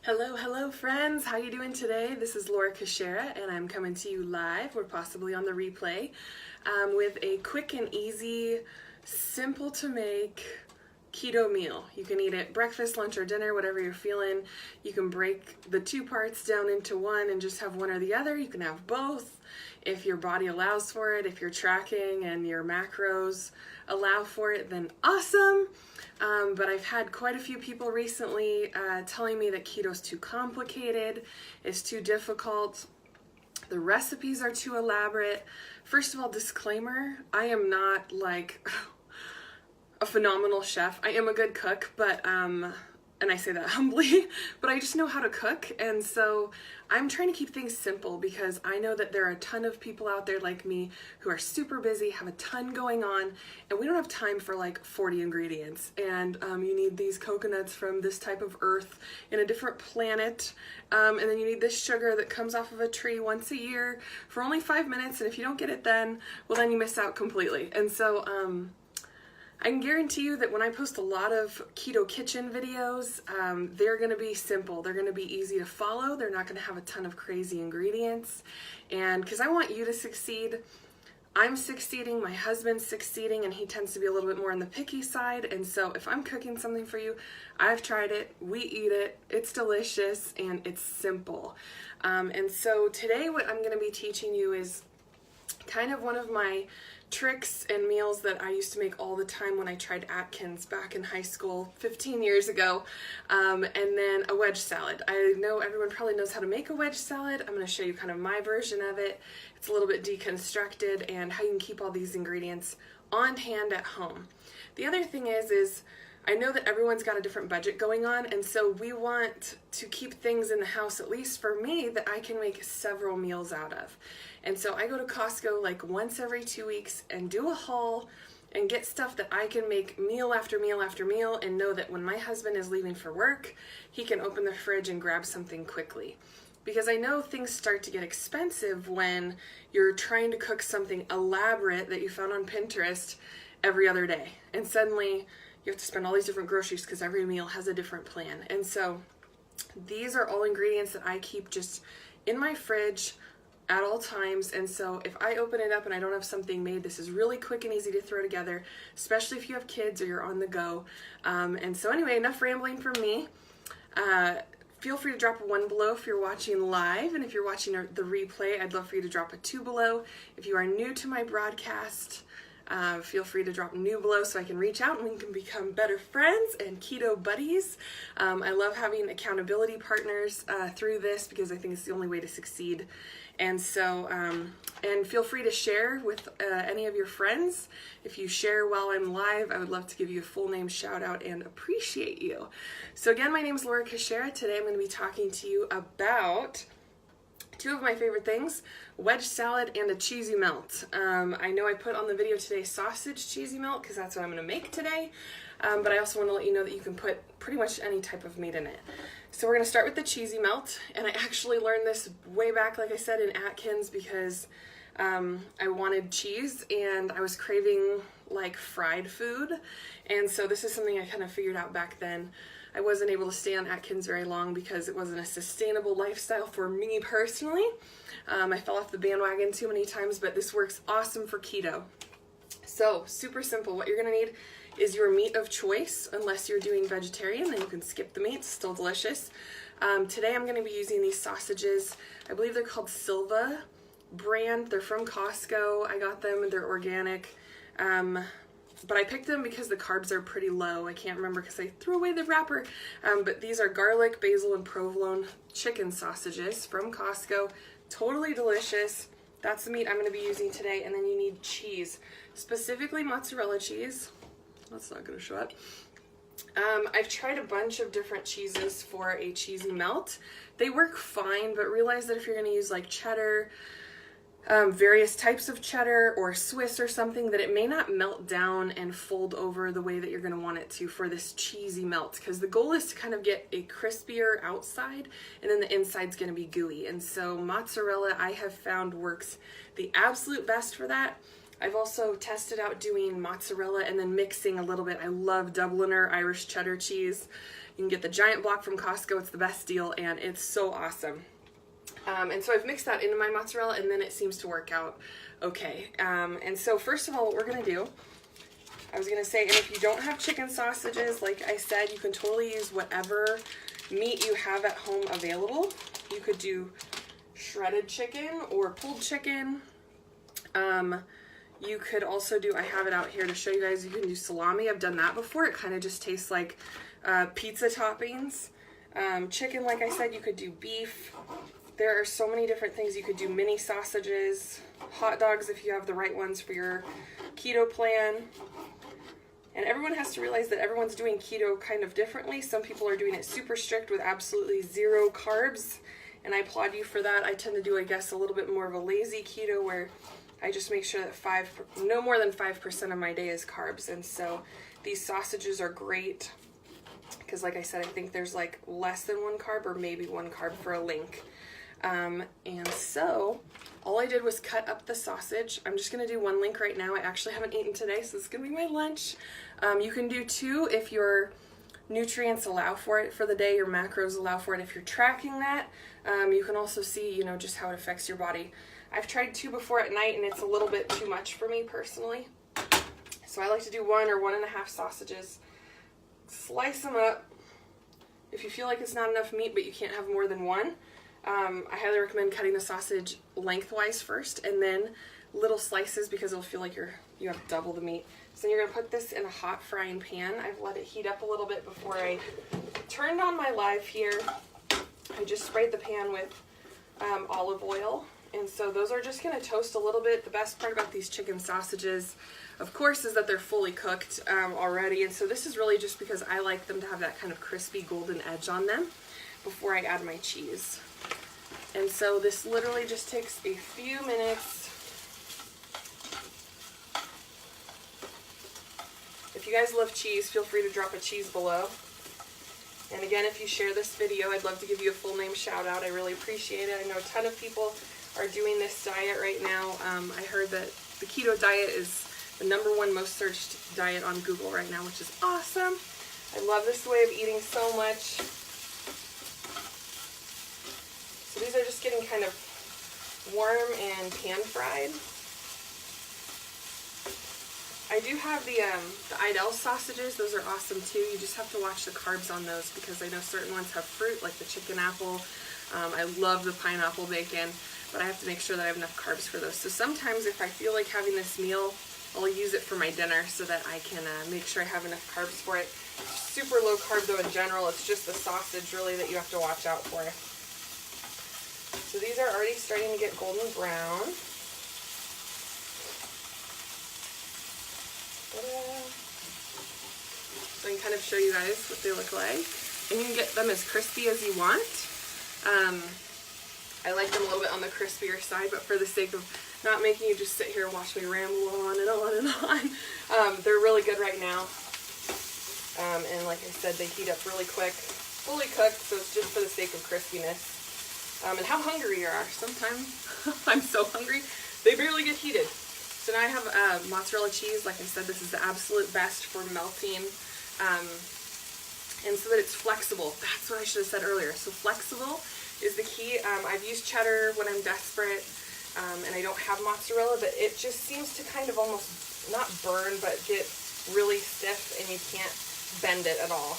Hello friends, how you doing today? This is Laura Kashera and I'm coming to you live or possibly on the replay with a quick and easy, simple to make keto meal. You can eat it breakfast, lunch, or dinner, whatever you're feeling. You can break the two parts down into one and just have one or the other. You can have both if your body allows for it, if you're tracking and your macros allow for it, then awesome. But I've had quite a few people recently telling me that keto's too complicated, it's too difficult, the recipes are too elaborate. First of all, disclaimer, I am not like a phenomenal chef. I am a good cook, but and I say that humbly, but I just know how to cook, and so I'm trying to keep things simple because I know that there are a ton of people out there like me who are super busy, have a ton going on, and we don't have time for like 40 ingredients, and you need these coconuts from this type of earth in a different planet, and then you need this sugar that comes off of a tree once a year for only 5 minutes, and if you don't get it then, well then you miss out completely. And so I can guarantee you that when I post a lot of keto kitchen videos, they're going to be simple. They're going to be easy to follow. They're not going to have a ton of crazy ingredients. And because I want you to succeed, I'm succeeding, my husband's succeeding, and he tends to be a little bit more on the picky side. And so if I'm cooking something for you, I've tried it, we eat it, it's delicious, and it's simple. And so today what I'm going to be teaching you is kind of one of my tricks and meals that I used to make all the time when I tried Atkins back in high school 15 years ago, and then a wedge salad. I know everyone probably knows how to make a wedge salad. I'm going to show you kind of my version of it. It's a little bit deconstructed and how you can keep all these ingredients on hand at home. The other thing is I know that everyone's got a different budget going on, and so we want to keep things in the house, at least for me, that I can make several meals out of. And so I go to Costco like once every 2 weeks and do a haul and get stuff that I can make meal after meal after meal and know that when my husband is leaving for work, he can open the fridge and grab something quickly. Because I know things start to get expensive when you're trying to cook something elaborate that you found on Pinterest every other day. And suddenly you have to spend all these different groceries because every meal has a different plan. And so these are all ingredients that I keep just in my fridge at all times. And so if I open it up and I don't have something made, this is really quick and easy to throw together, especially if you have kids or you're on the go. And so anyway, enough rambling from me. Feel free to drop a 1 below if you're watching live, and if you're watching the replay, I'd love for you to drop a 2 below. If you are new to my broadcast, feel free to drop new below so I can reach out and we can become better friends and keto buddies. I love having accountability partners through this because I think it's the only way to succeed. And so, and feel free to share with any of your friends. If you share while I'm live, I would love to give you a full name shout out and appreciate you. So again, my name is Laura Kashera. Today I'm going to be talking to you about two of my favorite things, wedge salad and a cheesy melt. I know I put on the video today sausage cheesy melt because that's what I'm going to make today, but I also want to let you know that you can put pretty much any type of meat in it. So we're going to start with the cheesy melt, and I actually learned this way back, like I said, in Atkins because I wanted cheese and I was craving like fried food, and so this is something I kind of figured out back then. I wasn't able to stay on Atkins very long because it wasn't a sustainable lifestyle for me personally. I fell off the bandwagon too many times, but this works awesome for keto. So super simple. What you're going to need is your meat of choice. Unless you're doing vegetarian, then you can skip the meat. It's still delicious. Today I'm going to be using these sausages. I believe they're called Silva brand. They're from Costco. I got them and they're organic. But I picked them because the carbs are pretty low. I can't remember because I threw away the wrapper. But these are garlic, basil, and provolone chicken sausages from Costco. Totally delicious. That's the meat I'm going to be using today. And then you need cheese, specifically mozzarella cheese. That's not going to show up. I've tried a bunch of different cheeses for a cheesy melt. They work fine, but realize that if you're going to use like cheddar, various types of cheddar or Swiss or something, that it may not melt down and fold over the way that you're going to want it to for this cheesy melt, because the goal is to kind of get a crispier outside and then the inside's going to be gooey. And so mozzarella I have found works the absolute best for that. I've also tested out doing mozzarella and then mixing a little bit. I love Dubliner Irish cheddar cheese. You can get the giant block from Costco. It's the best deal, and it's so awesome. And so I've mixed that into my mozzarella, and then it seems to work out okay. And so first of all, what we're going to do, I was going to say, and if you don't have chicken sausages, like I said, you can totally use whatever meat you have at home available. You could do shredded chicken or pulled chicken. You could also do, I have it out here to show you guys, you can do salami. I've done that before. It kind of just tastes like pizza toppings. Chicken, like I said, you could do beef. There are so many different things. You could do mini sausages, hot dogs if you have the right ones for your keto plan. And everyone has to realize that everyone's doing keto kind of differently. Some people are doing it super strict with absolutely zero carbs, and I applaud you for that. I tend to do, I guess, a little bit more of a lazy keto where I just make sure that no more than 5% of my day is carbs. And so these sausages are great because, like I said, I think there's like less than one carb or maybe one carb for a link. And so all I did was cut up the sausage. I'm just going to do one link right now. I actually haven't eaten today, so this is going to be my lunch. You can do 2 if your nutrients allow for it for the day, your macros allow for it. If you're tracking that, you can also see, you know, just how it affects your body. I've tried 2 before at night, and it's a little bit too much for me personally. So I like to do 1 or 1.5 sausages. Slice them up. If you feel like it's not enough meat, but you can't have more than 1, I highly recommend cutting the sausage lengthwise first, and then little slices because it'll feel like you have double the meat. So then you're going to put this in a hot frying pan. I've let it heat up a little bit before I turned on my live here. I just sprayed the pan with olive oil. And so those are just going to toast a little bit. The best part about these chicken sausages, of course, is that they're fully cooked already. And so this is really just because I like them to have that kind of crispy golden edge on them before I add my cheese. And so this literally just takes a few minutes. If you guys love cheese, feel free to drop a cheese below. And again, if you share this video, I'd love to give you a full name shout out. I really appreciate it. I know a ton of people are doing this diet right now. I heard that the keto diet is the #1 most searched diet on Google right now, which is awesome. I love this way of eating so much. So these are just getting kind of warm and pan fried. I do have the Idel sausages. Those are awesome too. You just have to watch the carbs on those because I know certain ones have fruit, like the chicken apple. I love the pineapple bacon, but I have to make sure that I have enough carbs for those. So sometimes if I feel like having this meal, I'll use it for my dinner so that I can make sure I have enough carbs for it. Super low carb though in general. It's just the sausage really that you have to watch out for. So these are already starting to get golden brown. So I can kind of show you guys what they look like. And you can get them as crispy as you want. I like them a little bit on the crispier side, but for the sake of not making you just sit here and watch me ramble on and on and on, they're really good right now. And like I said, they heat up really quick, fully cooked, so it's just for the sake of crispiness. And how hungry you are. Sometimes I'm so hungry, they barely get heated. So now I have mozzarella cheese. Like I said, this is the absolute best for melting. And so that it's flexible. That's what I should have said earlier. So flexible is the key. I've used cheddar when I'm desperate, and I don't have mozzarella, but it just seems to kind of almost not burn, but get really stiff, and you can't bend it at all.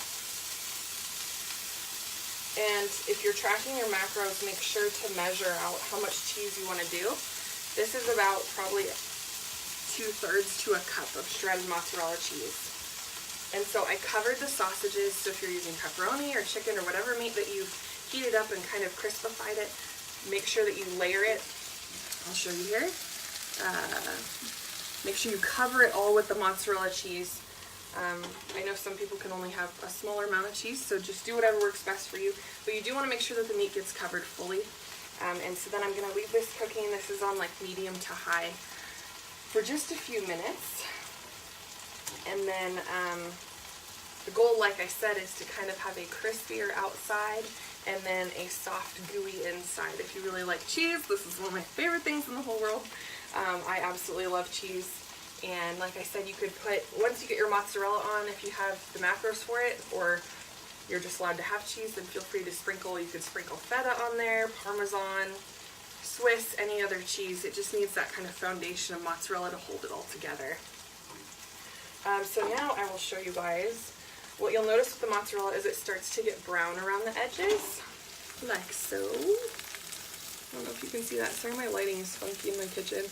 And if you're tracking your macros, make sure to measure out how much cheese you want to do. This is about probably 2/3 to a cup of shredded mozzarella cheese. And so I covered the sausages, so if you're using pepperoni or chicken or whatever meat that you've heated up and kind of crispified it, make sure that you layer it. I'll show you here. Make sure you cover it all with the mozzarella cheese. I know some people can only have a smaller amount of cheese, so just do whatever works best for you. But you do want to make sure that the meat gets covered fully. And so then I'm going to leave this cooking. This is on like medium to high for just a few minutes. And then the goal, like I said, is to kind of have a crispier outside and then a soft, gooey inside. If you really like cheese, this is one of my favorite things in the whole world. I absolutely love cheese. And like I said, you could put, once you get your mozzarella on, if you have the macros for it, or you're just allowed to have cheese, then feel free to sprinkle. You could sprinkle feta on there, Parmesan, Swiss, any other cheese. It just needs that kind of foundation of mozzarella to hold it all together. So now I will show you guys. What you'll notice with the mozzarella is it starts to get brown around the edges, like so. I don't know if you can see that. Sorry, my lighting is funky in my kitchen.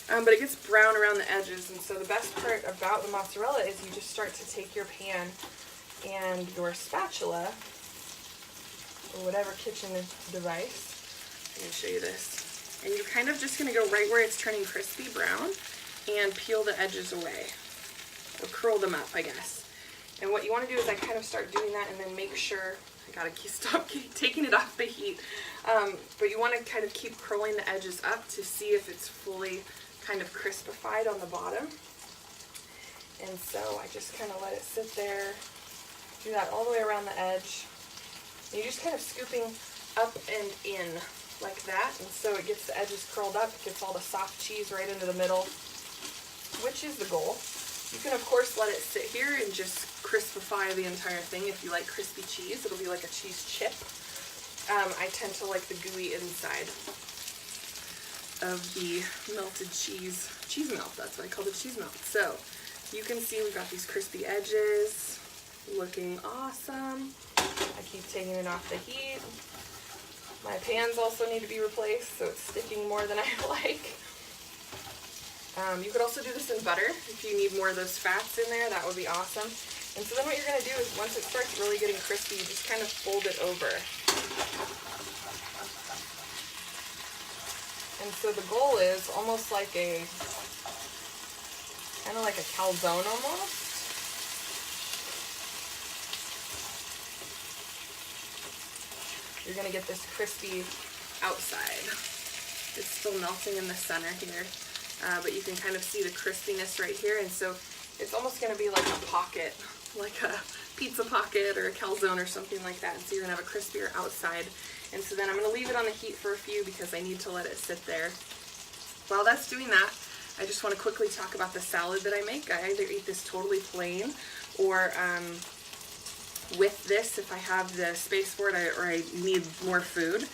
But it gets brown around the edges, and so the best part about the mozzarella is you just start to take your pan and your spatula, or whatever kitchen device, I'm going to show you this, and you're kind of just going to go right where it's turning crispy brown and peel the edges away, or curl them up, I guess. And what you want to do is I kind of start doing that and then make sure, I gotta stop taking it off the heat, but you want to kind of keep curling the edges up to see if it's fully kind of crispified on the bottom. And so I just kind of let it sit there, do that all the way around the edge. And you're just kind of scooping up and in like that, and so it gets the edges curled up, gets all the soft cheese right into the middle, which is the goal. You can of course let it sit here and just crispify the entire thing. If you like crispy cheese, it'll be like a cheese chip. I tend to like the gooey inside of the melted cheese melt. That's what I call the cheese melt. So you can see we've got these crispy edges, looking awesome. I keep taking it off the heat. My pans also need to be replaced, so it's sticking more than I like. You could also do this in butter if you need more of those fats in there. That would be awesome. And so then what you're going to do is once it starts really getting crispy, you just kind of fold it over. And so the goal is almost like a, kind of like a calzone almost. You're going to get this crispy outside. It's still melting in the center here. But you can kind of see the crispiness right here, and so it's almost going to be like a pocket, like a pizza pocket or a calzone or something like that, and so you're going to have a crispier outside. And so then I'm going to leave it on the heat for a few because I need to let it sit there. While that's doing that, I just want to quickly talk about the salad that I make. I either eat this totally plain or with this if I have the space for it or I need more food.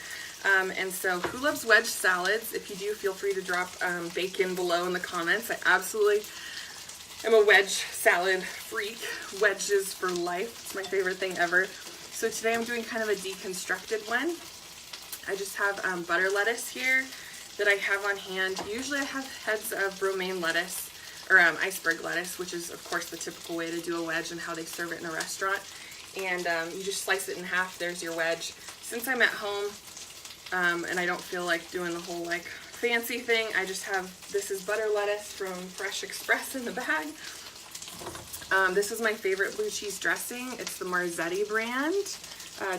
And so who loves wedge salads? If you do, feel free to drop bacon below in the comments. I absolutely am a wedge salad freak. Wedges for life. It's my favorite thing ever. So today I'm doing kind of a deconstructed one. I just have butter lettuce here that I have on hand. Usually I have heads of romaine lettuce or iceberg lettuce, which is of course the typical way to do a wedge and how they serve it in a restaurant. And you just slice it in half. There's your wedge. Since I'm at home, and I don't feel like doing the whole like fancy thing, I just have, this is butter lettuce from Fresh Express in the bag. This is my favorite blue cheese dressing. It's the Marzetti brand,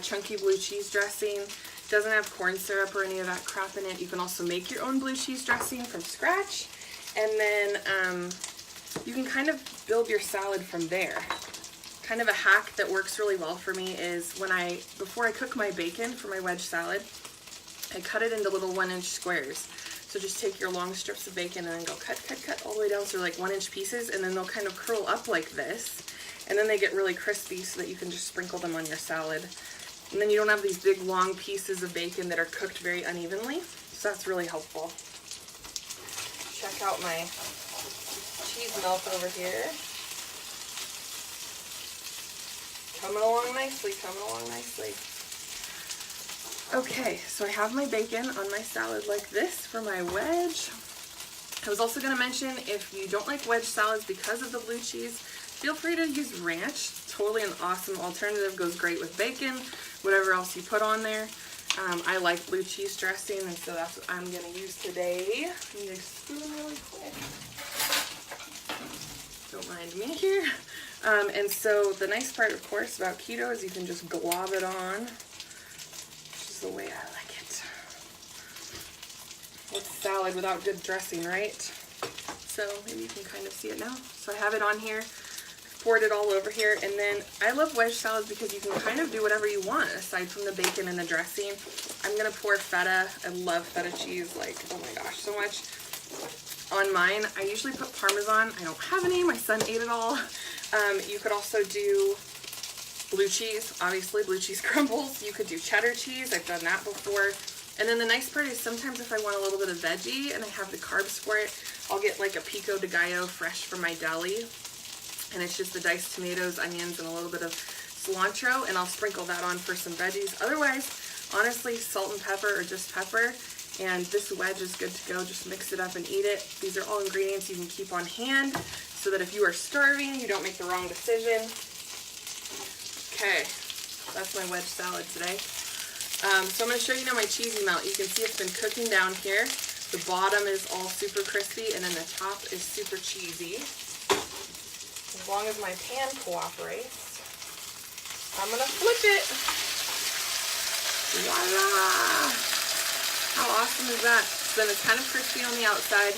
chunky blue cheese dressing. Doesn't have corn syrup or any of that crap in it. You can also make your own blue cheese dressing from scratch, and then you can kind of build your salad from there. Kind of a hack that works really well for me is before I cook my bacon for my wedge salad, I cut it into little 1-inch squares. So just take your long strips of bacon and then go cut all the way down so they're like 1-inch pieces, and then they'll kind of curl up like this, and then they get really crispy so that you can just sprinkle them on your salad. And then you don't have these big long pieces of bacon that are cooked very unevenly, so that's really helpful. Check out my cheese melt over here. Coming along nicely. Okay, so I have my bacon on my salad like this for my wedge. I was also going to mention, if you don't like wedge salads because of the blue cheese, feel free to use ranch. Totally an awesome alternative, goes great with bacon, whatever else you put on there. I like blue cheese dressing, and so that's what I'm going to use today. I need a spoon really quick. Don't mind me here. And so the nice part, of course, about keto is you can just glob it on, which is the way I like it. What's salad without good dressing, right? So maybe you can kind of see it now. So I have it on here, poured it all over here, and then I love wedge salads because you can kind of do whatever you want aside from the bacon and the dressing. I'm gonna pour feta. I love feta cheese, like, oh my gosh, so much. On mine, I usually put Parmesan. I don't have any. My son ate it all. You could also do blue cheese, obviously blue cheese crumbles. You could do cheddar cheese, I've done that before. And then the nice part is sometimes if I want a little bit of veggie and I have the carbs for it, I'll get like a pico de gallo fresh from my deli. And it's just the diced tomatoes, onions, and a little bit of cilantro, and I'll sprinkle that on for some veggies. Otherwise, honestly, salt and pepper or just pepper. And this wedge is good to go. Just mix it up and eat it. These are all ingredients you can keep on hand so that if you are starving, you don't make the wrong decision. Okay, that's my wedge salad today. So I'm going to show you now my cheesy melt. You can see it's been cooking down here. The bottom is all super crispy and then the top is super cheesy. As long as my pan cooperates, I'm going to flip it. Voila! How awesome is that? So then it's kind of crispy on the outside,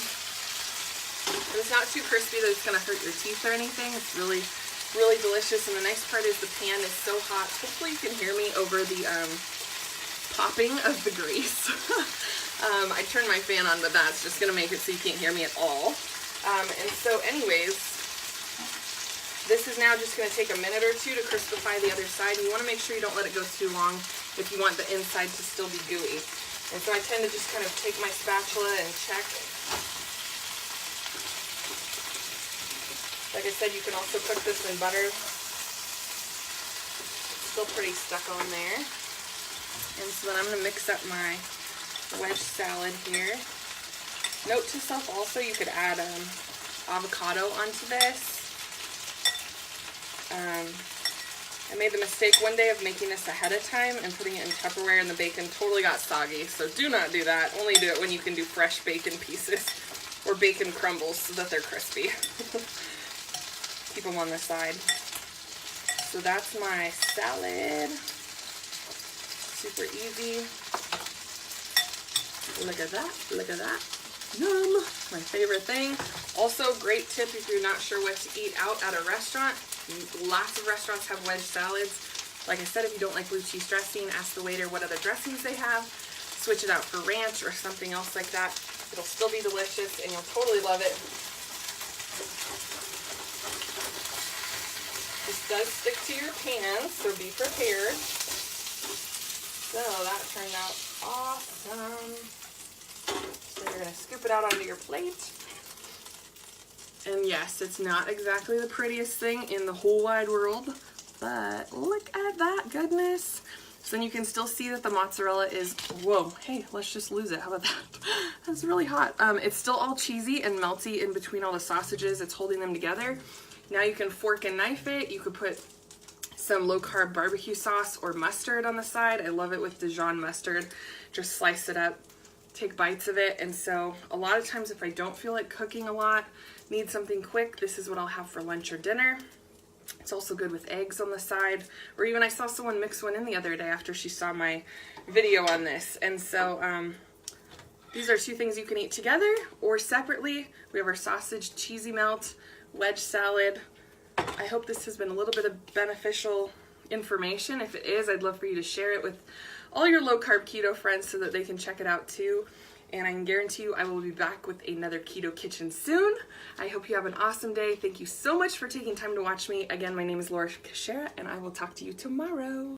but it's not too crispy that it's going to hurt your teeth or anything. It's really, really delicious, and the nice part is the pan is so hot. Hopefully you can hear me over the popping of the grease. I turned my fan on, but that's just going to make it so you can't hear me at all. And so anyways, this is now just going to take a minute or two to crispify the other side. You want to make sure you don't let it go too long if you want the inside to still be gooey. And so I tend to just kind of take my spatula and check. Like I said, you can also cook this in butter. It's still pretty stuck on there. And so then I'm going to mix up my wedge salad here. Note to self also, you could add avocado onto this. I made the mistake one day of making this ahead of time and putting it in Tupperware, and the bacon totally got soggy, so do not do that. Only do it when you can do fresh bacon pieces or bacon crumbles so that they're crispy. Keep them on the side. So that's my salad. Super easy. Look at that, look at that. Yum, my favorite thing. Also, great tip if you're not sure what to eat out at a restaurant. Lots of restaurants have wedge salads. Like I said, if you don't like blue cheese dressing, ask the waiter what other dressings they have. Switch it out for ranch or something else like that. It'll still be delicious and you'll totally love it. This does stick to your pan, so be prepared. So that turned out awesome. So you're going to scoop it out onto your plate. And yes, it's not exactly the prettiest thing in the whole wide world, but look at that goodness. So then you can still see that the mozzarella is, whoa, hey, let's just lose it. How about that? That's really hot. It's still all cheesy and melty in between all the sausages. It's holding them together. Now you can fork and knife it. You could put some low-carb barbecue sauce or mustard on the side. I love it with Dijon mustard. Just slice it up, take bites of it. And so a lot of times if I don't feel like cooking a lot, need something quick, this is what I'll have for lunch or dinner. It's also good with eggs on the side, or even I saw someone mix one in the other day after she saw my video on this. And so these are two things you can eat together or separately. We have our sausage cheesy melt, wedge salad. I hope this has been a little bit of beneficial information. If it is, I'd love for you to share it with all your low-carb keto friends so that they can check it out too. And I can guarantee you I will be back with another Keto Kitchen soon. I hope you have an awesome day. Thank you so much for taking time to watch me. Again, my name is Laura Kashera, and I will talk to you tomorrow.